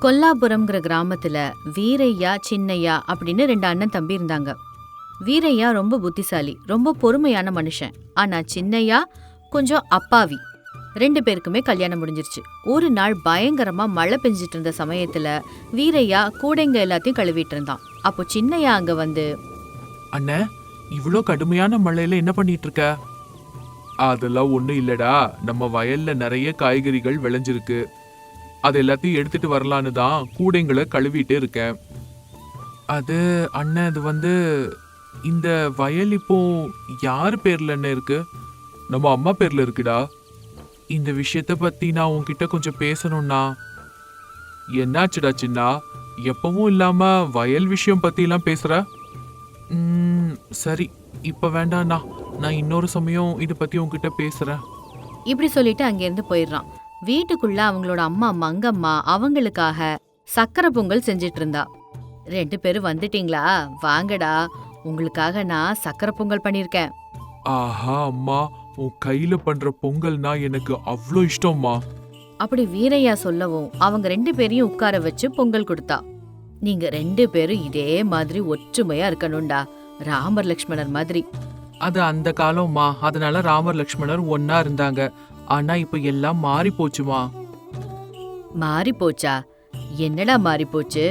கொல்லாபுரம்ங்கிற கிராமத்துல வீரையா சின்னையா அப்படின்னு ரெண்டு அண்ணன் தம்பி இருந்தாங்க. வீரையா ரொம்ப புத்திசாலி, ரொம்ப பொறுமையான மனுஷன். ஆனா சின்னையா கொஞ்சம் அப்பாவி. ரெண்டு பேருக்குமே கல்யாணம் முடிஞ்சிருச்சு. ஒரு நாள் பயங்கரமா மழை பெஞ்சிட்டு இருந்த சமயத்துல வீரையா கூடைங்க எல்லாத்தையும் கழுவிட்டு இருந்தான். அப்போ சின்னையா அங்க வந்து, அண்ணே, இவ்ளோ கடுமையான மழையில என்ன பண்ணிட்டு இருக்க? அதெல்லாம் ஒண்ணும் இல்லடா, நம்ம வயல்ல நிறைய காய்கறிகள் விளைஞ்சிருக்கு. அது எல்லாத்தையும் எடுத்துட்டு வரலான்னு தான் கூடைங்களை கழுவிட்டு இருக்கேன். அது அண்ணன், அது வந்து இந்த வயல் இப்போ யார் பேர்ல என்ன இருக்கு? நம்ம அம்மா பேர்ல இருக்குடா. இந்த விஷயத்த பத்தி நான் உன்கிட்ட கொஞ்சம் பேசணும்னா. என்னாச்சுடா சின்னா, எப்பவும் இல்லாம வயல் விஷயம் பத்தி எல்லாம் பேசுற? சரி, இப்ப வேண்டாண்ணா, நான் இன்னொரு சமயம் இத பத்தி உன்கிட்ட பேசுறேன். இப்படி சொல்லிட்டு அங்கிருந்து போயிடுறான். வீட்டுக்குள்ள அவங்களோட அம்மா மங்கம்மா அவங்களுக்காக சக்கரை பொங்கல் செஞ்சிட்டு இருந்தா. ரெண்டு பேரும் வந்துட்டீங்களா, வாங்கடா, உங்களுக்காக நான் சக்கரை பொங்கல் பண்ணிருக்கேன். ஆஹா அம்மா, உன் கையில பண்ற பொங்கல்னா எனக்கு அவ்வளோ இஷ்டம்மா. அப்படி வீரையா சொல்லவும் அவங்க ரெண்டு பேரையும் உட்கார வச்சு பொங்கல் கொடுத்தா. நீங்க ரெண்டு பேரும் இதே மாதிரி ஒற்றுமையா இருக்கணும்டா, ராமர் லக்ஷ்மணர் மாதிரி. அது அந்த காலம்மா, அதனால ராமர் லக்ஷ்மணர் ஒன்னா இருந்தாங்க. ஆனா இப்ப எல்லாம் மாறி போச்சுமா. மாறி போச்சா? என்னடா மாறி போச்சு?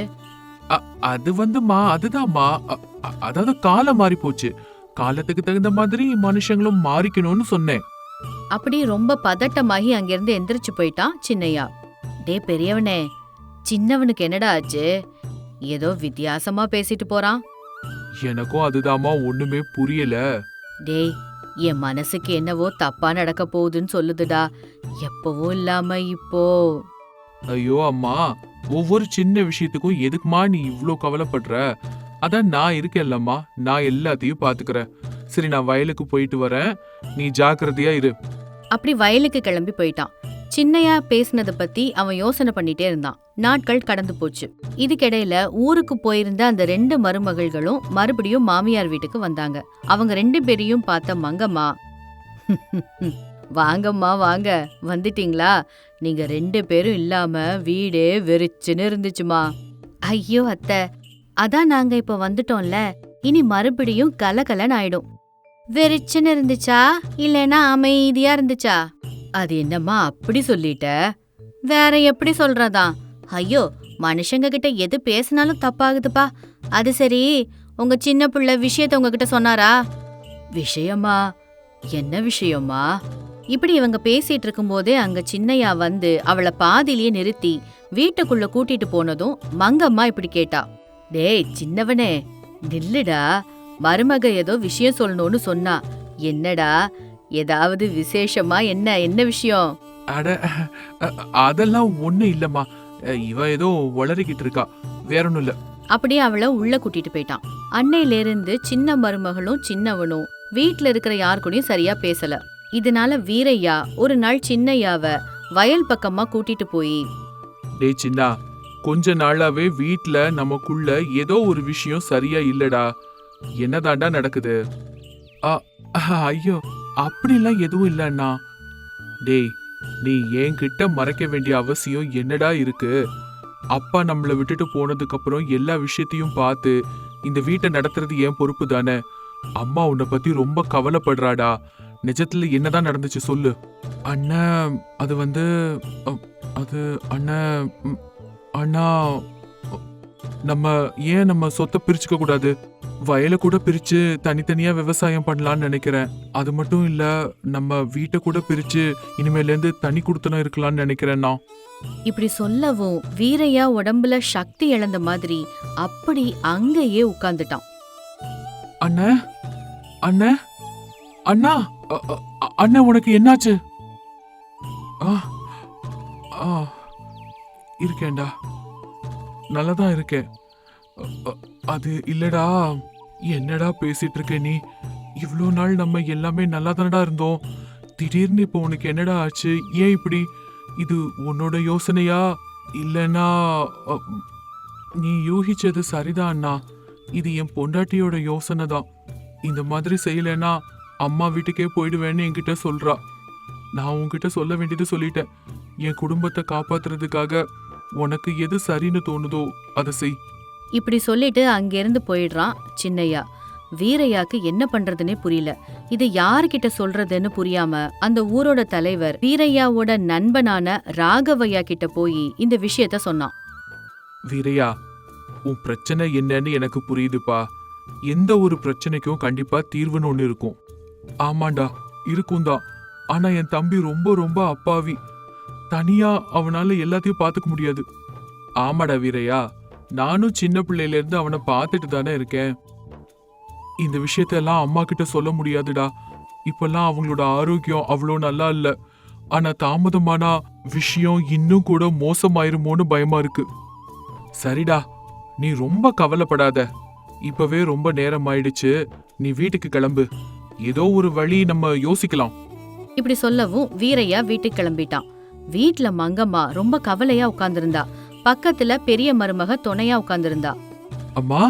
அது வந்துமா, அதுதான்மா, அதாவது காலம் மாறி போச்சு. காலத்துக்கு தகுந்த மாதிரி மனுஷங்களும் மாறிக்கணும்னு சொன்னேன். அப்படி ரொம்ப பதட்டமாகி அங்கிருந்து எந்திரிச்சு போயிட்டான் சின்னையா. டே பெரியவனே, சின்னவனுக்கு என்னடா ஆச்சு? ஏதோ வித்தியாசமா பேசிட்டு போறான். எனக்கும் அதுதாம்மா ஒண்ணுமே புரியல. டேய், என் மனசுக்கு என்னவோ தப்பா நடக்க போகுதுன்னு சொல்லுதுடா. எப்பவும் இல்லாம இப்போ. ஐயோ அம்மா, ஒவ்வொரு சின்ன விஷயத்துக்கும் எதுக்குமா நீ இவ்ளோ கவலைப்படுற? அதான் நான் இருக்கேன்லம்மா, நான் எல்லாத்தையும் பாத்துக்கிறேன். சரி, நான் வயலுக்கு போயிட்டு வரேன், நீ ஜாக்கிரதையா இரு. அப்படி வயலுக்கு கிளம்பி போயிட்டான். சின்னையா பேசினத பத்தி அவன் யோசனை பண்ணிட்டே இருந்தான். நாட்கள் கடந்து போச்சு. இதுக்கிடையில ஊருக்கு போயிருந்த அந்த ரெண்டு மருமகள்களும் மறுபடியும் மாமியார் வீட்டுக்கு வந்தாங்க. அவங்க ரெண்டு பேரையும் பார்த்த மங்கம்மா, வாங்கம்மா வாங்க, வந்துட்டீங்களா? நீங்க ரெண்டு பேரும் இல்லாம வீடே வெறிச்சுன்னு இருந்துச்சுமா. ஐயோ அத்தை, அதான் நாங்க இப்ப வந்துட்டோம்ல, இனி மறுபடியும் கலகலன்னு ஆயிடும். வெறிச்சுன்னு இருந்துச்சா இல்லைன்னா அமைதியா இருந்துச்சா? அது என்னம்மா அப்படி சொல்லிட்ட? வேற எப்படி சொல்றதா? ஐயோ, மனுஷங்க கிட்ட எது பேசினாலும் தப்பாகுதுப்பா. அது சரி, உங்க சின்ன பிள்ளை விஷயத்த உங்ககிட்ட சொன்னாரா? விஷயமா? என்ன விஷயமா? இப்படி இவங்க பேசிட்டு இருக்கும் போதே அங்க சின்னையா வந்து அவளை பாதிலேயே நிறுத்தி வீட்டுக்குள்ள கூட்டிட்டு போனதும் மங்கம்மா இப்படி கேட்டா. டேய் சின்னவனே, நில்லுடா, மருமக ஏதோ விஷயம் சொல்லணும்னு சொன்னா. என்னடா, ஏதாவது விசேஷமா? என்ன என்ன விஷயம்? அட, அதெல்லாம் ஒண்ணு இல்லம்மா, இவ ஏதோ வளரிக்கிட்டு இருக்கா, வேற ஒண்ணும் இல்ல. அப்படியே அவளை உள்ள கூட்டிட்டு போயிட்டான். அன்னையில இருந்து சின்ன மருமகளும் சின்னவனும் வீட்ல இருக்கிற யாரு கூடயும் சரியா பேசல. இதனால வீரையா ஒரு நாள் சின்னையாவ வயல் பக்கமா கூட்டிட்டு போய், டேய் சின்னா, கொஞ்ச நாளாவே வீட்ல நமக்குள்ள ஏதோ ஒரு விஷயம் சரியா இல்லடா. என்னதாண்டா நடக்குது? ஐயோ, அப்படிலாம் எதுவும் இல்லன்னா. டேய், நீ என்கிட்ட மறைக்க வேண்டிய அவசியம் என்னடா இருக்கு? அப்பா நம்மளை விட்டுட்டு போனதுக்கு அப்புறம் எல்லா விஷயத்தையும் பார்த்து இந்த வீட்டை நடத்துறது என் பொறுப்பு தானே. அம்மா உன்னை பத்தி ரொம்ப கவலைப்படுறாடா. நிஜத்துல என்னதான் நடந்துச்சு சொல்லு. அண்ணன், அது வந்து அது அண்ணன், அண்ணா, நம்ம சொத்தை பிரிச்சுக்க கூடாது. வயலை கூட பிரிச்சு தனித்தனியா விவசாயம் பண்ணலாம்னு நினைக்கிறேன். அது மட்டும் இல்ல, நம்ம வீட்டை கூட பிரிச்சு இனிமேல இருந்து தனி குடுத்தனம் இருக்கலாம்னு நினைக்கிறேன்னா. இப்படி சொல்லவும் வீரையா உடம்புல சக்தி இழந்த மாதிரி அப்படி அங்கேயே உட்கார்ந்துட்டான். அண்ணா, அண்ணா, அண்ணா, அண்ணா, உனக்கு என்னாச்சு? இருக்கேன்டா, நல்லதான் இருக்கேன். அது இல்லடா, என்னடா பேசிட்டு இருக்க நீ? இவ்வளோ நாள் நம்ம எல்லாமே நல்லா தானடா இருந்தோம். திடீர்னு இப்போ உனக்கு என்னடா ஆச்சு? ஏன் இப்படி? இது உன்னோட யோசனையா இல்லைன்னா? நீ யூகிச்சது சரிதான் அண்ணா, இது என் பொண்டாட்டியோட யோசனை தான். இந்த மாதிரி செய்யலைன்னா அம்மா வீட்டுக்கே போயிடுவேன்னு என்கிட்ட சொல்றா. நான் உன்கிட்ட சொல்ல வேண்டியது சொல்லிட்டேன். என் குடும்பத்தை காப்பாத்துறதுக்காக உனக்கு எது சரின்னு தோணுதோ அதை செய். இப்படி சொல்லிட்டு அங்கிருந்து போயிடுறான் சின்னையா. வீரையாக்கு என்ன பண்றதுன்னே புரியல. இது யார்கிட்ட சொல்றதுன்னு புரியாம அந்த ஊரோட தலைவர் வீரையாவோட நண்பனான ராகவையா கிட்ட போய் இந்த விஷயத்த சொன்னான். வீரையா, உன் பிரச்சனை என்னன்னு எனக்கு புரியுதுப்பா. எந்த ஒரு பிரச்சனைக்கும் கண்டிப்பா தீர்வுன்னு ஒண்ணு இருக்கும். ஆமாண்டா, இருக்கும் தான். ஆனா என் தம்பி ரொம்ப ரொம்ப அப்பாவி. தனியா அவனால எல்லாத்தையும் பாத்துக்க முடியாது. ஆமாடா வீரையா, நானும் சின்ன பிள்ளையில இருந்து அவனை பார்த்துட்டு தானே இருக்கேன். இந்த விஷயத்தெல்லாம் அம்மா கிட்ட சொல்ல முடியாதுடா. இப்பெல்லாம் அவங்களோட ஆரோக்கியம் அவ்வளோ நல்லா இல்ல. ஆனா தாமதமானா விஷயம் இன்னும் கூட மோசமாயிருமோன்னு பயமா இருக்கு. சரிடா, நீ ரொம்ப கவலைப்படாத. இப்பவே ரொம்ப நேரம் ஆயிடுச்சு. நீ வீட்டுக்கு கிளம்பு. ஏதோ ஒரு வழி நம்ம யோசிக்கலாம். இப்படி சொல்லவும் வீரையா வீட்டுக்கு கிளம்பிட்டான். வீட்ல மங்கம்மா ரொம்ப கவலையா உட்கார்ந்திருந்தா. பக்கத்துல பெரிய மருமக துணையா உட்கார்ந்திருந்தா. அம்மா,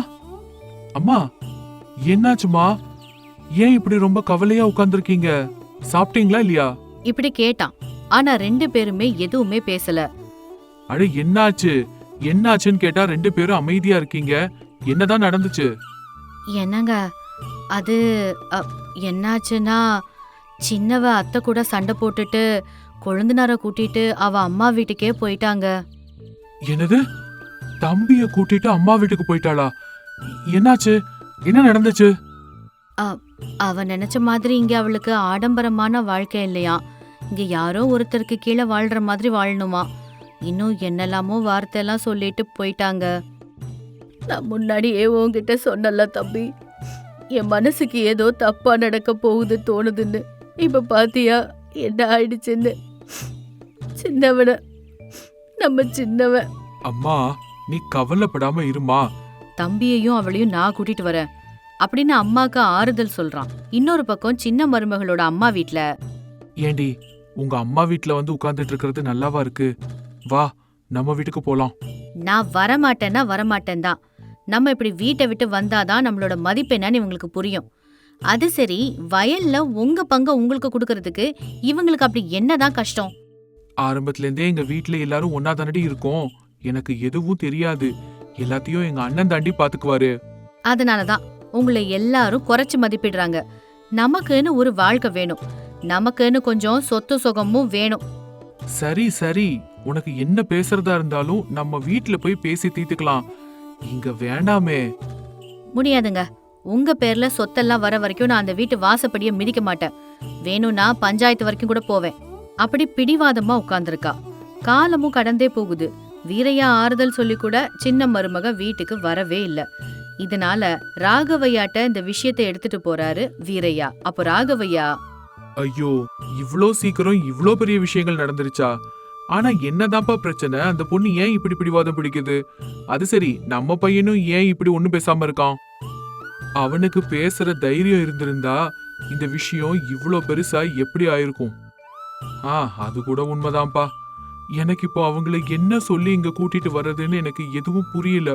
அம்மா, என்னாச்சுமா? ஏன் இப்படி ரொம்ப கவலையா உட்கார்ந்திருக்கீங்க? சாப்பிட்டீங்களா இல்லையா? இப்படி கேட்டான். ஆனா 2 பேருமே எதுவுமே பேசல. அட என்னாச்சு? என்னாச்சுன்னு கேட்டா 2 பேரும் அமைதியா இருக்கீங்க. என்னதான் நடந்துச்சு? என்னங்க அது என்னாச்சுன்னா, சின்னவ அத்தை கூட சண்டை போட்டுட்டு கொழுந்தனார கூட்டிட்டு அவ அம்மா வீட்டுக்கே போயிட்டாங்க. என்னது? தம்பிய கூட்டிட்டு அம்மா வீட்டுக்கு போயிட்டாளா? என்னாச்சு? என்ன நடந்துச்சு? அவ நினைச்ச மாதிரி இங்க அவளுக்கு ஆடம்பரமான வாழ்க்கை இல்லையா. இங்க யாரோ ஒருத்தருக்கு கீழே வாழ்ற மாதிரி வாழணுமா. இன்னும் என்னெல்லாமோ வார்த்தையெல்லாம் சொல்லிட்டு போயிட்டாங்க. நான் முன்னாடியே உன்கிட்ட சொன்னல தம்பி, என் மனசுக்கு ஏதோ தப்பா நடக்க போகுது தோணுதுன்னு. இப்ப பாத்தியா என்ன ஆயிடுச்சுன்னு. சின்னவன, நம்ம சின்னவன். அம்மா, நீ கவலைப்படாம இருமா. தம்பியையும் அவளையும் நான் கூட்டிட்டு வரேன் அப்படின்னு அம்மாக்கு ஆறுதல் சொல்றான். இன்னொரு பக்கம் சின்ன மருமகளோட அம்மா வீட்ல, ஏண்டி, உங்க அம்மா வீட்ல வந்து உட்கார்ந்துட்டு இருக்கிறது நல்லாவா இருக்கு? வா, நம்ம வீட்டுக்கு போலாம். நான் வரமாட்டேன்னா வரமாட்டேன் தான். நம்ம இப்படி வீட்டை விட்டு வந்தாதான் நம்மளோட மதிப்பு என்னன்னு இவங்களுக்கு புரியும். அது சரி, வயல்ல உங்க பங்க உங்களுக்கு கொடுக்கறதுக்கு இவங்களுக்கு அப்படி என்னதான் கஷ்டம்? ஆரம்பத்துல இருந்தே எங்க வீட்ல எல்லாரும் ஒன்னா தானடி இருக்கோம். எனக்கு எதுவும் தெரியாது. எல்லாத்தையும் எங்க அண்ணன் தாண்டி பாத்துக்குவாரு. அதனாலதான் உங்களை எல்லாரும் குறைச்சு மதிப்பிடுறாங்க. நமக்குன்னு ஒரு வாழ்க்கை வேணும். நமக்குன்னு கொஞ்சம் சொத்து சுகமும் வேணும். சரி சரி, உனக்கு என்ன பேசுறதா இருந்தாலும் நம்ம வீட்ல போய் பேசி தீர்த்துக்கலாம். இங்க வேண்டாமே. முடியாதுங்க. உங்க பேர்ல சொத்தெல்லாம் வர வரைக்கும் நான் அந்த வீட்டு வாசப்படிய மிதிக்க மாட்டேன். வேணும்னா பஞ்சாயத்து வரைக்கும் கூட போவேன். அப்படி பிடிவாதமா உட்கார்ந்திருக்கா. காலமும் கடந்தே போகுது. வீரையா ஆறுதல் சொல்லி கூட சின்ன மருமக வீட்டுக்கு வரவே இல்ல. இதனால ராகவையாட்ட இந்த விஷயத்தை எடுத்துட்டு போறாரு வீரையா. அப்போ ராகவையா, ஐயோ, இவ்ளோ சீக்கிரம் இவ்ளோ பெரிய விஷயங்கள் நடந்துருச்சா? ஆனா என்னதான்ப்பா பிரச்சனை? அந்த பொண்ணு ஏன் இப்படி பிடிவாதம் பிடிக்குது? அது சரி, நம்ம பையனும் ஏன் இப்படி ஒண்ணும் பேசாம இருக்கான்? அவனுக்கு பேசுற தைரியம் இருந்திருந்தா இந்த விஷயம் இவ்ளோ பெருசா எப்படி ஆயிருக்கும்? அது கூட உண்மைதான்ப்பா. எனக்கு இப்போ அவங்களை என்ன சொல்லி இங்க கூட்டிட்டு வர்றதுன்னு எனக்கு எதுவும் புரியல.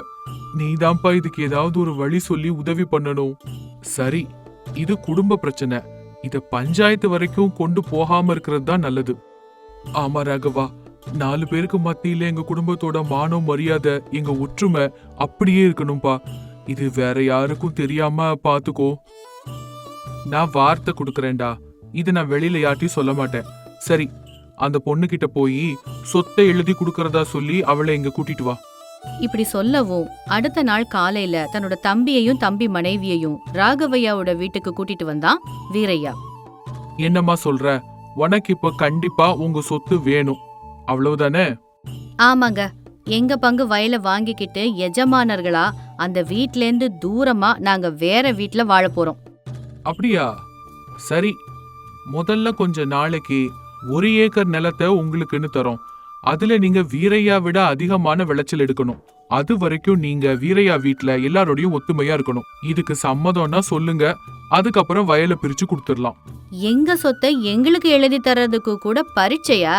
நீதான்ப்பா இதுக்கு ஏதாவது ஒரு வழி சொல்லி உதவி பண்ணணும். சரி, இது குடும்ப பிரச்சனை. இத பஞ்சாயத்து வரைக்கும் கொண்டு போகாம இருக்கிறது தான் நல்லது. ஆமா ராகவா, 4 பேருக்கு மத்தியில எங்க குடும்பத்தோட மானம் மரியாதை, எங்க ஒற்றுமை அப்படியே இருக்கணும்பா. இது வேற யாருக்கும் தெரியாம பாத்துக்கோ. நான் வார்த்தை கொடுக்கறேன்டா. இது நான் வெளியில யார்ட்டையும் சொல்ல மாட்டேன். சரி, அந்த பொண்ணு கிட்ட போய் சொத்தை எழுதி கொடுக்கறதா சொல்லி அவளை இங்க கூட்டிட்டு வா. இப்படி சொல்லவும் அடுத்த நாள் காலையில தன்னோட தம்பியையும் தம்பி மனைவியையும் ராகவையாவோட வீட்டுக்கு கூட்டிட்டு வந்தான் வீரையா. என்னம்மா சொல்ற? உனக்கு இப்ப கண்டிப்பா உங்க சொத்து வேணும், அவ்வளவுதானே? ஆமாங்க, எங்க பங்கு வயல வாங்கிக்கிட்டு எஜமானர்களா அந்த வீட்ல இருந்து தூரமா நாங்க வேற வீட்ல வாழ போறோம். அப்படியா? சரி, முதல்ல கொஞ்ச நாளைக்கு 1 ஏக்கர் நிலத்தை உங்களுக்குன்னு தரோம். அதுல நீங்க வீரையா விட அதிகமான விளைச்சல் எடுக்கணும். அது வரைக்கும் நீங்க வீரையா வீட்ல எல்லாரோடையும் ஒத்துமையா இருக்கணும். இதுக்கு சம்மதம்னா சொல்லுங்க, அதுக்கப்புறம் வயலை பிரிச்சு கொடுத்துடலாம். எங்க சொத்தை எங்களுக்கு எழுதி தர்றதுக்கு கூட பரீட்சையா?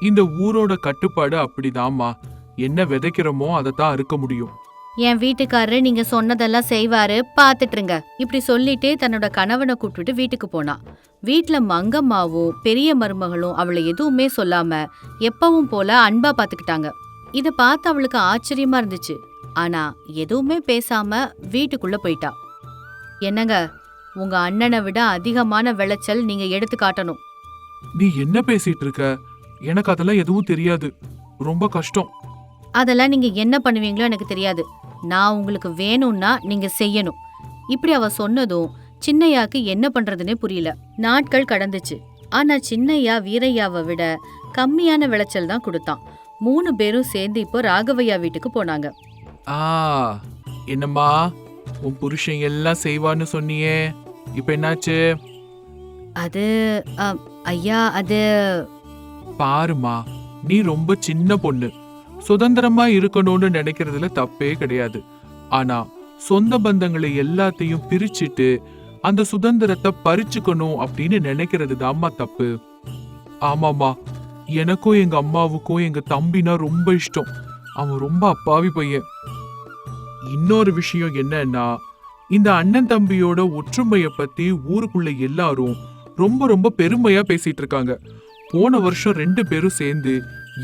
இந்த ஊரோட கட்டுப்பாடு அப்படிதாம்மா. என்ன விதைக்கிறோமோ அதைத்தான் அறுக்க முடியும். என் வீட்டுக்காரரு நீங்க சொன்னதெல்லாம் செய்வாரு, பாத்துட்டுருங்க. இப்படி சொல்லிட்டு தன்னோட கணவனை கூப்பிட்டுட்டு வீட்டுக்கு போனா. வீட்ல மங்கம்மாவும் பெரிய மருமகளும் அவளை எதுவுமே சொல்லாம எப்பவும் போல அன்பா பாத்துக்கிட்டாங்க. இத பார்த்து அவளுக்கு ஆச்சரியமா இருந்துச்சு. ஆனா எதுவுமே பேசாம வீட்டுக்குள்ள போயிட்டா. என்னங்க, உங்க அண்ணனை விட அதிகமான விளைச்சல் நீங்க எடுத்து காட்டணும். நீ என்ன பேசிட்டு இருக்க? எனக்கு அதெல்லாம் எதுவும் தெரியாது. ரொம்ப கஷ்டம். அதெல்லாம் நீங்க என்ன பண்ணுவீங்களோ எனக்கு தெரியாது. நான் உங்களுக்கு வேணும்னா நீங்க செய்யணும். இப்படி அவ சொன்னதும் சின்னையாக்கு என்ன பண்றதுன்னே புரியல. நாட்கள் கடந்துச்சு. ஆனா சின்னையா வீரையாவை விட கம்மியான விளைச்சல் தான் கொடுத்தான். 3 பேரும் சேர்ந்து இப்போ ராகவையா வீட்டுக்கு போனாங்க. ஆ, என்னம்மா, உன் புருஷன் எல்லாம் செய்வான்னு சொன்னியே, இப்ப என்னாச்சு? அது ஐயா, அது பாருமா, நீ ரொம்ப சின்ன பொண்ணு. சுதந்திரமா இருக்கணும்னு நினைக்கிறதுல தப்பே கிடையாது. ஆனா சொந்த பந்தங்களை எல்லாத்தையும் பிரிச்சுட்டு அந்த சுதந்திரத்தை பறிச்சுக்கணும் அப்படின்னு நினைக்கிறது தாம்மா தப்பு. ஆமாமா, எனக்கும் எங்க அம்மாவுக்கும் எங்க தம்பினா ரொம்ப இஷ்டம். அவன் ரொம்ப அப்பாவி பையன். இன்னொரு விஷயம் என்னன்னா, இந்த அண்ணன் தம்பியோட ஒற்றுமைய பத்தி ஊருக்குள்ள எல்லாரும் ரொம்ப ரொம்ப பெருமையா பேசிட்டு இருக்காங்க. போன வருஷம் 2 பேரும் சேர்ந்து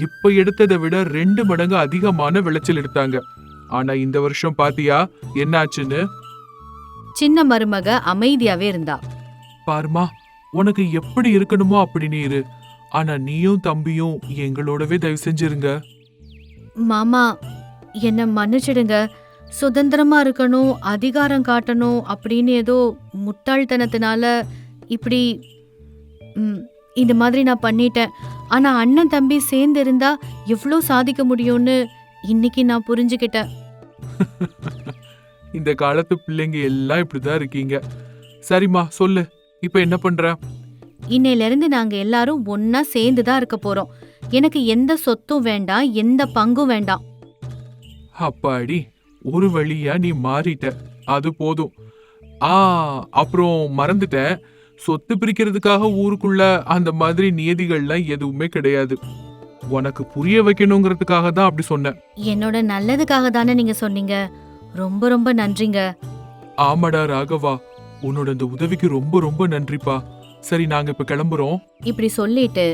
இப்ப எடுத்ததை விட 2 மடங்கு அதிகமான விளைச்சல் எடுத்தாங்க. ஆனா இந்த வருஷம் பாத்தியா என்னாச்சுன்னு? சின்ன மருமக அமைதியாவே இருந்தா. பாருமா, உனக்கு எப்படி இருக்கணுமோ அப்படி நீ இரு. ஆனா நீயும் தம்பியும் எங்களோடவே தயவு செஞ்சிருங்க. மாமா, என்ன மன்னிச்சிடுங்க. சுதந்திரமா இருக்கணும், அதிகாரம் காட்டணும் அப்படின்னு ஏதோ முட்டாள்தனத்தினால இப்படி இந்த மாதிரி நான் பண்ணிட்டேன். ஆனா அண்ணன் தம்பி சேர்ந்து இருந்தா எவ்வளோ சாதிக்க முடியும்னு இன்னைக்கு நான் புரிஞ்சுக்கிட்டேன். இந்த காலத்து பிள்ளைங்க எல்லாம் இப்படிதான் இருக்கீங்க. சரிம்மா, சொல்லு, இப்ப என்ன பண்ற? இன்னையில இருந்து நாங்க எல்லாரும் ஒன்னா சேர்ந்து தான் இருக்க போறோம். எனக்கு எந்த சொத்தும் வேண்டாம், எந்த பங்கும் வேண்டாம். அப்பாடி, ஒரு வழியா நீ மாறிட்ட, அது போதும். அப்புறம் மறந்துட்டேன், சொத்து பிரிக்கிறதுக்காக ஊருக்குள்ள அந்த மாதிரி நியதிகள்லாம் எதுவுமே கிடையாது. உனக்கு புரிய வைக்கணுங்கிறதுக்காக தான் அப்படி சொன்னேன். என்னோட நல்லதுக்காக தானே நீங்க சொன்னீங்க. ரொம்ப ரொம்ப நன்றிங்க. ஆமாடா ராகவா, உன்னோட இந்த உதவிக்கு ரொம்ப ரொம்ப நன்றிப்பா. சரி, நாங்க இப்ப கிளம்புறோம். இப்படி சொல்லிட்டு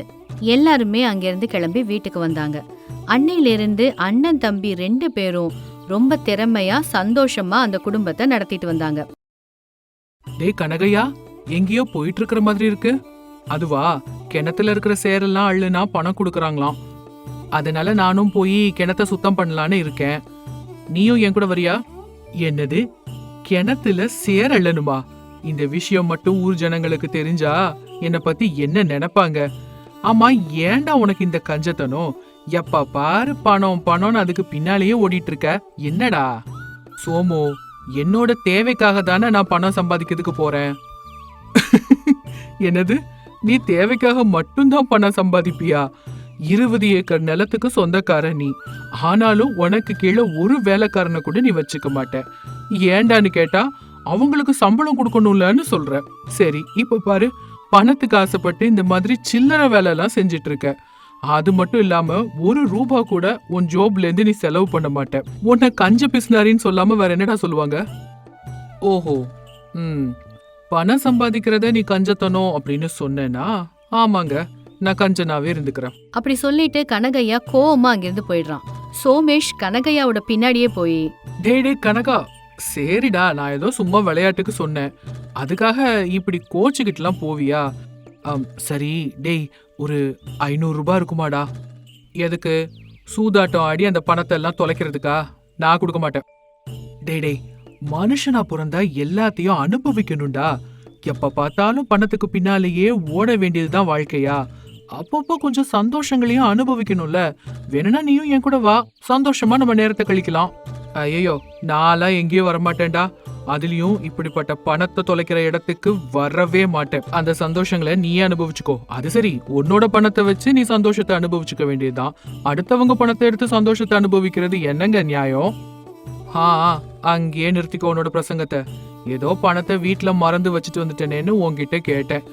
எல்லாருமே அங்கிருந்து கிளம்பி வீட்டுக்கு வந்தாங்க. அன்னையிலிருந்து அண்ணன் தம்பி 2 பேரும் ரொம்ப திறமையா சந்தோஷமா அந்த குடும்பத்தை நடத்திட்டு வந்தாங்க. டேய் கனகையா, எங்கேயோ போயிட்டு இருக்கிற மாதிரி இருக்கு. அதுவா, கிணத்துல இருக்கிற சேரெல்லாம் அள்ளுனா பணம் கொடுக்கறாங்களாம். அதனால நானும் போய் கிணத்த சுத்தம் பண்ணலான்னு இருக்கேன். நீயும் என் கூட வரியா? என்னது, கிணத்துல சேர் அள்ளணுமா? இந்த விஷயம் மட்டும் ஊர் ஜனங்களுக்கு தெரிஞ்சா என்னை பத்தி என்ன நினைப்பாங்க? ஆமா, ஏன்டா உனக்கு இந்த கஞ்சத்தனம்? எப்ப பாரு பணம் பணம்னு அதுக்கு பின்னாலேயே ஓடிட்டு இருக்க. என்னடா சோமு, என்னோட தேவைக்காக தானே நான் பணம் சம்பாதிக்கிறதுக்கு போறேன். என்னது, நீ தேவைக்காக மட்டும்தான் பணம் சம்பாதிப்பியா? 20 ஏக்கர் நிலத்துக்கு சொந்தக்கார நீ. ஆனாலும் உனக்கு கீழே ஒரு வேலைக்காரனை கூட நீ வச்சுக்க மாட்ட. ஏண்டான்னு கேட்டா அவங்களுக்கு சம்பளம் கொடுக்கணும்லன்னு சொல்ற. சரி, இப்ப பாரு, பணத்துக்கு ஆசைப்பட்டு இந்த மாதிரி சில்லறை வேலை எல்லாம் செஞ்சிட்டு இருக்க. அது மட்டும் இல்லாம 1 ரூபா கூட உன் ஜோப்ல இருந்து நீ செலவு பண்ண மாட்ட. உன்னை கஞ்ச பிசினாரின்னு சொல்லாம வேற என்னடா சொல்லுவாங்க? ஓஹோ, பணம் சம்பாதிக்கிறத நீ கஞ்சத்தனம் அப்படின்னு சொன்னேனா? ஆமாங்க, நான் கஞ்சனாவே இருந்துக்கிறேன். அப்படி சொல்லிட்டு கனகையா கோவமா அங்கிருந்து போயிடுறான். சோமேஷ் கனகையாவோட பின்னாடியே போய், டே கனகா, சரிடா, நான் ஏதோ சும்மா விளையாட்டுக்கு சொன்னேன், அதுக்காக இப்படி கோச்சுக்கிட்டுலாம் போவியா? சரி டேய், ஒரு 500 ரூபாய் இருக்குமாடா? எதுக்கு? சூதாட்டம் ஆடி அந்த பணத்தை எல்லாம் தொலைக்கிறதுக்கா? நான் கொடுக்க மாட்டேன். டேய், மனுஷனா பிறந்தா எல்லாத்தையும் அனுபவிக்கணும்டா. எப்ப பார்த்தாலும் பணத்துக்கு பின்னாலேயே ஓட வேண்டியதுதான் வாழ்க்கையா? அப்பப்போ கொஞ்சம் சந்தோஷங்களையும் அனுபவிக்கணும்ல. வேணும்னா நீயும் என் கூட வா, சந்தோஷமா நம்ம நேரத்தை கழிக்கலாம். ஐயோ, நான்லாம் எங்கேயும் வரமாட்டேன்டா. அதுலயும் இப்படிப்பட்ட பணத்தை தொலைக்கிற இடத்துக்கு வரவே மாட்டேன். அந்த சந்தோஷங்களை நீயே அனுபவிச்சுக்கோ. அது சரி, உன்னோட பணத்தை வச்சு நீ சந்தோஷத்தை அனுபவிச்சுக்க வேண்டியதுதான். அடுத்தவங்க பணத்தை எடுத்து சந்தோஷத்தை அனுபவிக்கிறது என்னங்க நியாயம்? அங்கேயே நிறுத்திக்கோ உன்னோட பிரசங்கத்தை. ஏதோ பணத்தை வீட்டுல மறந்து வச்சுட்டு வந்துட்டேனேன்னு உன்கிட்ட கேட்டேன்.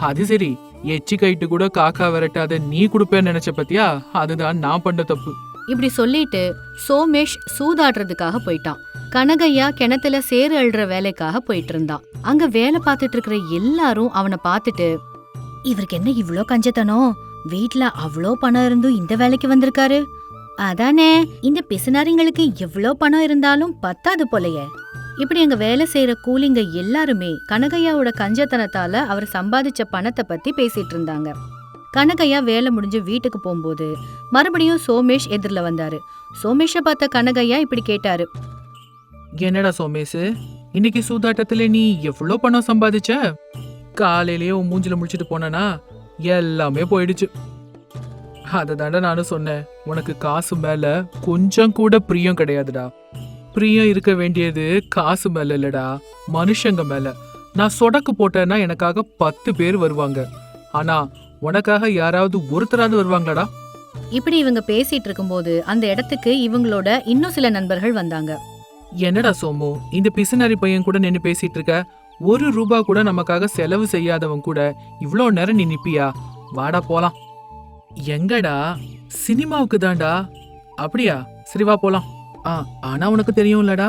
அது சரி, எச்சி கைட்டு கூட காக்கா விரட்டாத நீ கொடுப்பேன்னு நினைச்ச பத்தியா? அதுதான் நான் பண்ண தப்பு. இப்படி சொல்லிட்டு சோமேஷ் சூதாடுறதுக்காக போயிட்டான். கனகையா கிணத்துல சேறு அள்ளுற வேலைக்காக போயிட்டு இருந்தான். அங்க வேலை பார்த்துட்டு இருக்கிற எல்லாரும் அவனை பார்த்துட்டு, இவருக்கு என்ன இவ்ளோ கஞ்சத்தனம்? வீட்டுல அவ்வளோ பணம் இருந்தும் இந்த வேலைக்கு வந்திருக்காரு. அதானே, இந்த பிசுனாரிங்களுக்கு எவ்வளோ பணம் இருந்தாலும் பத்தாது போலயே. இப்படி அங்க வேலை செய்யற கூலிங்க எல்லாருமே கனகையாவோட கஞ்சத்தனத்தால அவர் சம்பாதிச்ச பணத்தை பத்தி பேசிட்டு இருந்தாங்க. கனகையா வேலை முடிஞ்சு வீட்டுக்கு போகும்போது மறுபடியும் சோமேஷ் எதிரில வந்தாரு. சோமேஷ பார்த்த கனகையா இப்படி கேட்டாரு. என்னடா சோமேஷ், இன்னைக்கு சூதாட்டத்துல நீ எவ்வளவு பணம் சம்பாதிச்ச? காலையிலேயே உன் மூஞ்சில முடிச்சிட்டு போனா எல்லாமே போயிடுச்சு. அததாண்டா நானும் சொன்னேன், உனக்கு காசு மேல கொஞ்சம் கூட பிரியம் கிடையாதுடா. பிரியம் இருக்க வேண்டியது காசு மேல இல்லடா, மனுஷங்க மேல. நான் சொடக்கு போட்டேன்னா எனக்காக 10 பேர் வருவாங்க, ஆனா உனக்காக யாராவது ஒருத்தராவது வருவாங்களாடா? இப்படி இவங்க பேசிட்டு இருக்கும்போது அந்த இடத்துக்கு இவங்களோட இன்னும் சில நண்பர்கள் வந்தாங்க. என்னடா சோமு, இந்த பிசுனாரி பையன் கூட நின்னு பேசிட்டு இருக்க? 1 ரூபா கூட நமக்காக செலவு செய்யாதவன் கூட இவ்ளோ நேரம் நீ நிப்பியா? வாடா போலாம். எங்கடா? சினிமாவுக்கு தான்டா. அப்படியா? சரி வா போலாம். ஆனா உனக்கு தெரியும்லடா,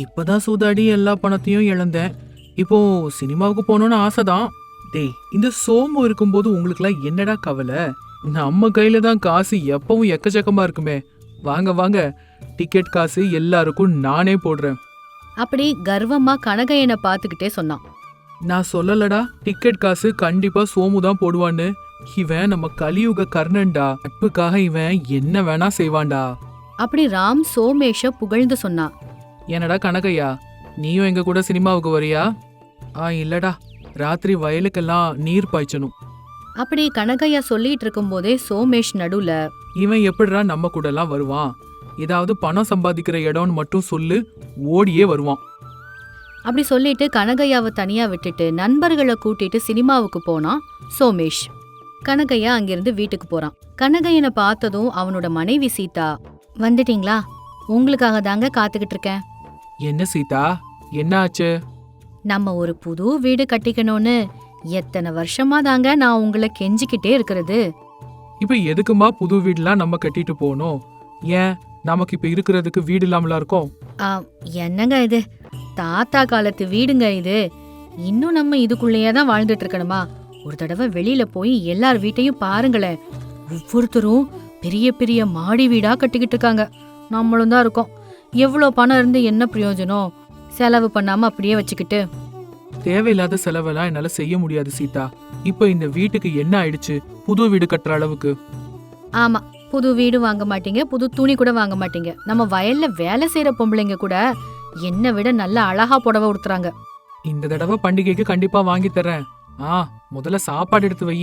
இப்பதான் சூதாடி எல்லா பணத்தையும் இழந்தேன். இப்போ சினிமாவுக்கு போகணும்னு ஆசைதான். டேய், இந்த சோமு இருக்கும்போது உங்களுக்குலாம் என்னடா கவலை? நம்ம கையில தான் காசு எப்பவும் எக்கச்சக்கமா இருக்குமே. வாங்க வாங்க, டிக்கெட் காசு எல்லாருக்கும் நானே போடுறேன். அப்படி கர்வமா கனகையனை பார்த்துக்கிட்டே சொன்னான். நான் சொல்லலடா, டிக்கெட் காசு கண்டிப்பா சோமு தான் போடுவான்னு. இவன் நம்ம கலியுக கர்ணன்டா. நட்புக்காக இவன் என்ன வேணா செய்வான்டா. அப்படி ராம் சோமேஷ புகழ்ந்து சொன்னான். என்னடா கனகையா, நீயும் எங்க கூட சினிமாவுக்கு வரியா? இல்லடா, ராத்திரி வயலுக்கெல்லாம் நீர் பாய்ச்சணும். அப்படி கனகையா சொல்லிட்டு இருக்கும் போதே சோமேஷ் நடுவுல, இவன் எப்படிடா நம்ம கூட எல்லாம் வருவான்? ஏதாவது பணம் சம்பாதிக்கிற இடம்னு மட்டும் சொல்லு, ஓடியே வருவான். அப்படி சொல்லிட்டு கனகையாவை தனியா விட்டுட்டு நண்பர்களை கூட்டிட்டு சினிமாவுக்கு போனான் சோமேஷ். கனகையா அங்கிருந்து வீட்டுக்கு போறான். கனகையனை பார்த்ததும் அவனோட மனைவி சீதா, வந்துட்டீங்களா? உங்களுக்காக தாங்க காத்துக்கிட்டு இருக்கேன். என்ன சீதா, என்ன ஆச்சு? நம்ம ஒரு புது வீடு கட்டிக்கணும்னு எத்தனை வருஷமா தாங்க நான் உங்களை கெஞ்சிக்கிட்டே இருக்கிறது. இப்ப எதுக்குமா புது வீடுலாம் நம்ம கட்டிட்டு போகணும்? ஏன், நமக்கு இப்ப இருக்கிறதுக்கு வீடு இல்லாமலா இருக்கும்? என்னங்க இது, தாத்தா காலத்து வீடுங்க இது. இன்னும் நம்ம இதுக்குள்ளேயே தான் வாழ்ந்துட்டு இருக்கணுமா? ஒரு தடவை வெளியில போய் எல்லார் வீட்டையும் பாருங்களேன். ஒவ்வொருத்தரும் பெரிய பெரிய மாடி வீடா கட்டிக்கிட்டு இருக்காங்க. நம்மளும் தான் இருக்கோம். எவ்வளவு பணம் இருந்து என்ன பிரயோஜனம்? செலவு பண்ணாம அப்படியே வச்சுக்கிட்டு. தேவையில்லாத செலவெல்லாம் என்னால செய்ய முடியாது சீதா. இப்ப இந்த வீட்டுக்கு என்ன ஆயிடுச்சு? புது வீடு கட்டுற அளவுக்கு? ஆமா, புது வீடு வாங்க மாட்டீங்க, புது துணி கூட வாங்க மாட்டீங்க. நம்ம வயல்ல வேலை செய்யற பொம்பளைங்க கூட என்னை விட நல்ல அழகா புடவை உடுத்துறாங்க. இந்த தடவை பண்டிகைக்கு கண்டிப்பா வாங்கி தர்றேன். முதல்ல சாப்பாடு எடுத்து வை.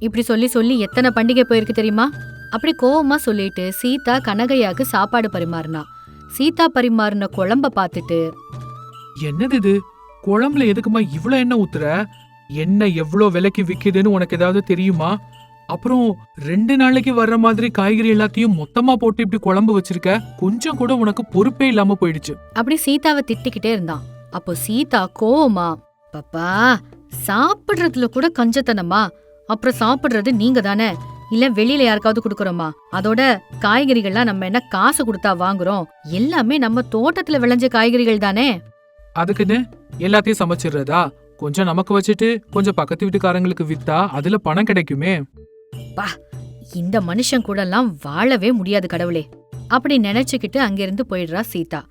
இப்படி சொல்லி சொல்லி எத்தனை பண்டிகை போயிருக்கு தெரியுமா? அப்படி கோவமா சொல்லிட்டு சீதா கனகையாக்கு சாப்பாடு பரிமாறினா. சீதா பரிமாறின குழம்ப பார்த்துட்டு, என்னது இது, குழம்புல எதுக்குமா இவ்ளோ எண்ணெய் ஊத்துற? எண்ணெய் எவ்வளவு விலைக்கு விக்குதுன்னு உனக்கு ஏதாவது தெரியுமா? அப்புறம் 2 நாளைக்கு வர்ற மாதிரி காய்கறி எல்லாத்தையும் மொத்தமா போட்டு இப்படி குழம்பு வச்சிருக்க. கொஞ்சம் கூட உனக்கு பொறுப்பே இல்லாம போயிடுச்சு. அப்படி சீதாவை திட்டிக்கிட்டே இருந்தான். அப்போ சீதா கோவமா, பாப்பா, சாப்பிடுறதுல கூட கஞ்சத்தனமா? அப்புறம் சாப்பிடுறது நீங்க தானே, இல்ல வெளியில யாருக்காவது குடுக்கறோமா? அதோட காய்கறிகள்லாம் நம்ம என்ன காசு கொடுத்தா வாங்குறோம்? எல்லாமே நம்ம தோட்டத்துல விளைஞ்ச காய்கறிகள் தானே. அதுக்குன்னு எல்லாத்தையும் சமைச்சிடுறதா? கொஞ்சம் நமக்கு வச்சுட்டு கொஞ்சம் பக்கத்து வீட்டுக்காரங்களுக்கு வித்தா அதுல பணம் கிடைக்குமே. இந்த மனுஷன் கூட எல்லாம் வாழவே முடியாது கடவுளே. அப்படி நினைச்சுக்கிட்டு அங்கிருந்து போயிடுறா சீதா.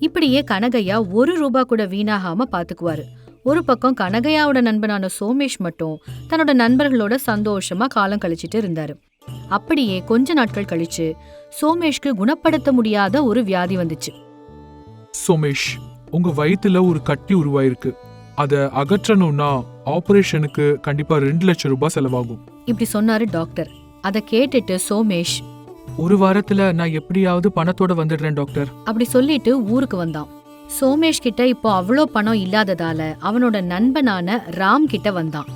இப்படியே கனகையா 1 ரூபா கூட வீணாகாம பாத்துக்குவாரு. ஒரு பக்கம் கனகையாவோட நண்பனான சோமேஷ் மட்டும் தன்னோட நண்பர்களோட சந்தோஷமா காலம் கழிச்சிட்டு இருந்தாரு. அப்படியே கொஞ்ச நாட்கள் கழிச்சு சோமேஷ்க்கு குணப்படுத்த முடியாத ஒரு வியாதி வந்துச்சு. சோமேஷ், உங்க வயித்துல ஒரு கட்டி உருவாயிருக்கு. அத அகற்றணும்னா ஆபரேஷனுக்கு கண்டிப்பா 2 லட்சம் ரூபாய் செலவாகும். இப்படி சொன்னாரு டாக்டர். அத கேட்டுட்டு சோமேஷ், 1 வாரத்துல நான் எப்படியாவது பணத்தோட வந்துடுறேன் டாக்டர். அப்படி சொல்லிட்டு ஊருக்கு வந்தான். சோமேஷ் கிட்ட இப்போ அவ்வளோ பணம் இல்லாததால அவனோட நண்பனான ராம் கிட்ட வந்தான்.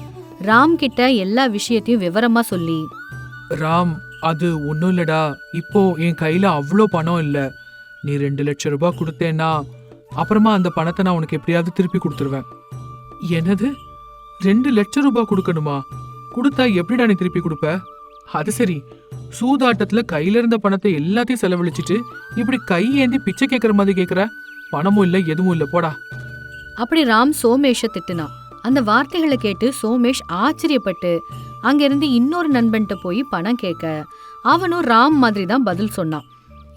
ராம் கிட்ட எல்லா விஷயத்தையும் விவரமா சொல்லி, ராம், அது ஒன்னும் இல்லடா, இப்போ என் கையில அவ்வளோ பணம் இல்ல. நீ 2 லட்சம் ரூபாய் கொடுத்தேன்னா அப்புறமா அந்த பணத்தை நான் உனக்கு எப்படியாவது திருப்பி கொடுத்துருவேன். என்னது, 2 லட்சம் ரூபாய் கொடுக்கணுமா? கொடுத்தா எப்படிடா நீ திருப்பி கொடுப்ப? அது சரி, சூதாட்டத்துல கையில இருந்த பணத்தை எல்லாத்தையும் செலவழிச்சிட்டு இப்படி கையேந்தி பிச்சை கேட்கற மாதிரி கேட்கற? பணமும் இல்ல, எதுவும் இல்ல, போடா. அப்படி ராம் சோமேஷ திட்டுனான். அந்த வார்த்தைகளை கேட்டு சோமேஷ் ஆச்சரியப்பட்டு அங்கிருந்து இன்னொரு நண்பன்கிட்ட போய் பணம் கேட்க அவனும் ராம் மாதிரி தான் பதில் சொன்னான்.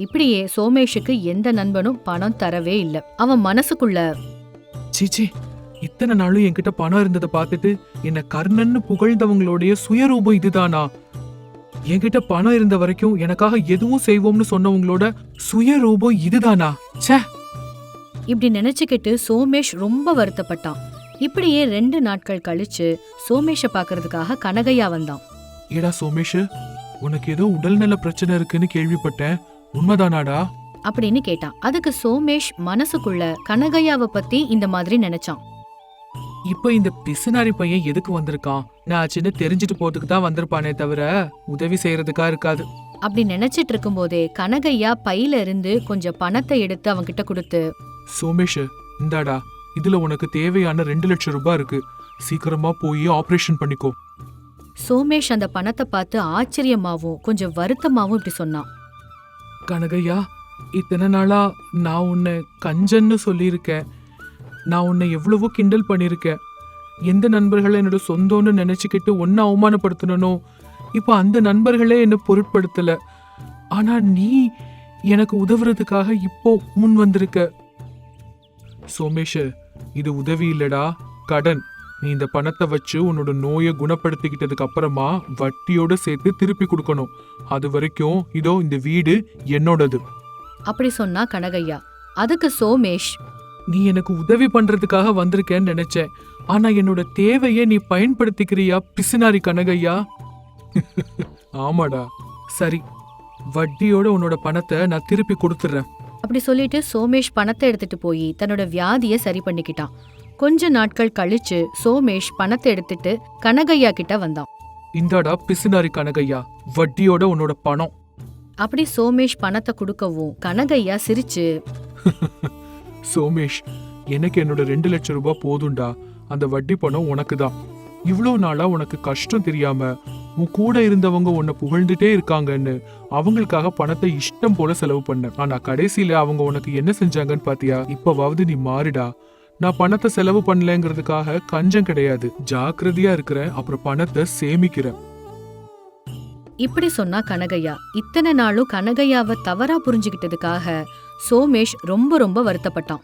இப்படியே சோமேஷுக்கு எந்த நண்பனும் பணம் தரவே இல்ல. அவன் மனசுக்குள்ள, சீச்சி, இத்தனை நாளும் என்கிட்ட பணம் இருந்ததை பார்த்துட்டு என்ன கர்ணன்னு புகழ்ந்தவங்களுடைய சுயரூபம் இதுதானா? என்கிட்ட பணம் இருந்த வரைக்கும் எனக்காக எதுவும் செய்வோம்னு சொன்னவங்களோட சுயரூபம் இதுதானா? ச்சே! இப்படி நினைச்சுக்கிட்டு சோமேஷ் ரொம்ப வருத்தப்பட்டான். இப்படியே 2 நாட்கள் கழிச்சு சோமேஷ பாக்குறதுக்காக கனகையா வந்தான். ஏடா சோமேஷ், உனக்கு ஏதோ உடல்நல பிரச்சனை இருக்குன்னு கேள்விப்பட்டேன், உண்மைதானாடா? அப்படின்னு கேட்டான். அதுக்கு சோமேஷ் மனசுக்குள்ள கனகையாவை பத்தி இந்த மாதிரி நினைச்சான். இப்ப இந்த பிசுனாரி பையன் எதுக்கு வந்திருக்கான்? நான் சின்ன தெரிஞ்சுட்டு போறதுக்கு தான் வந்திருப்பானே தவிர உதவி செய்யறதுக்கா இருக்காது. அப்படி நினைச்சிட்டு இருக்கும் போதே கனகையா பையில இருந்து கொஞ்சம் பணத்தை எடுத்து அவன்கிட்ட கொடுத்து, சோமேஷ், இந்தாடா, இதுல உனக்கு தேவையான 2 லட்சம் ரூபாய் இருக்கு, சீக்கிரமா போய் ஆபரேஷன் பண்ணிக்கோ. சோமேஷ் அந்த பணத்தை பார்த்து ஆச்சரியமாவும் கொஞ்சம் வருத்தமாவும் இப்படி சொன்னான். கனகையா, இத்தனை நாளா நான் உன்னை கஞ்சன்னு சொல்லியிருக்கேன். நான் உன்னை எவ்வளவோ கிண்டல் பண்ணியிருக்கேன். எந்த நண்பர்களை என்னோட சொந்தம்னு நினைச்சுக்கிட்டு ஒன்ன அவமானப்படுத்தணும், இப்போ அந்த நண்பர்களே என்ன பொருட்படுத்தல. ஆனா நீ எனக்கு உதவுறதுக்காக இப்போ முன் வந்திருக்க. சோமேஷ், இது உதவி இல்லடா, கடன். நீ இந்த பணத்தை வச்சு உன்னோட நோயை குணப்படுத்திக்கிட்டதுக்கு அப்புறமா வட்டியோட சேர்த்து திருப்பி கொடுக்கணும். அது வரைக்கும் இதோ இந்த வீடு என்னோடது. அப்படி சொன்னா கனகையா. அதுக்கு சோமேஷ், நீ எனக்கு உதவி பண்றதுக்காக வந்திருக்கேன்னு நினைச்சேன், ஆனா என்னோட தேவையை நீ பயன்படுத்திக்கிறியா பிசுனாரி கனகையா? ஆமாடா, சரி, வட்டியோட உன்னோட பணத்தை நான் திருப்பி கொடுத்துறேன். அப்படி சொல்லிட்டு சோமேஷ் பணத்தை எடுத்துட்டு போய் தன்னோட வியாதிய சரி பண்ணிக்கிட்டான். கொஞ்ச நாட்கள் கழிச்சு சோமேஷ் பணத்தை எடுத்துட்டு கனகையா கிட்ட வந்தான். இந்தாடா பிசுனாரி கனகையா, வட்டியோட உன்னோட பணம். அப்படி சோமேஷ் பணத்தை கொடுக்கவும் கனகையா சிரிச்சு, சோமேஷ், எனக்கு என்னோட 2 லட்சம் ரூபாய் போதும்டா, அந்த வட்டி பணம் உனக்கு தான். இவ்வளோ நாளா உனக்கு கஷ்டம் தெரியாம உன் கூட இருந்தவங்க உன்னை புகழ்ந்துட்டே இருக்காங்கன்னு அவங்களுக்காக பணத்தை இஷ்டம் போல செலவு பண்ண. ஆனா கடைசியில அவங்க உனக்கு என்ன செஞ்சாங்கன்னு பாத்தியா? இப்பவாவது நீ மாறிடா. நான் பணத்தை செலவு பண்ணலங்கிறதுக்காக கஞ்சம் கிடையாது, ஜாக்கிரதையா இருக்கிறேன், அப்புறம் பணத்தை சேமிக்கிறேன். இப்படி சொன்னா கனகையா. இத்தனை நாளும் கனகையாவை தவறா புரிஞ்சுக்கிட்டதுக்காக சோமேஷ் ரொம்ப ரொம்ப வருத்தப்பட்டான்.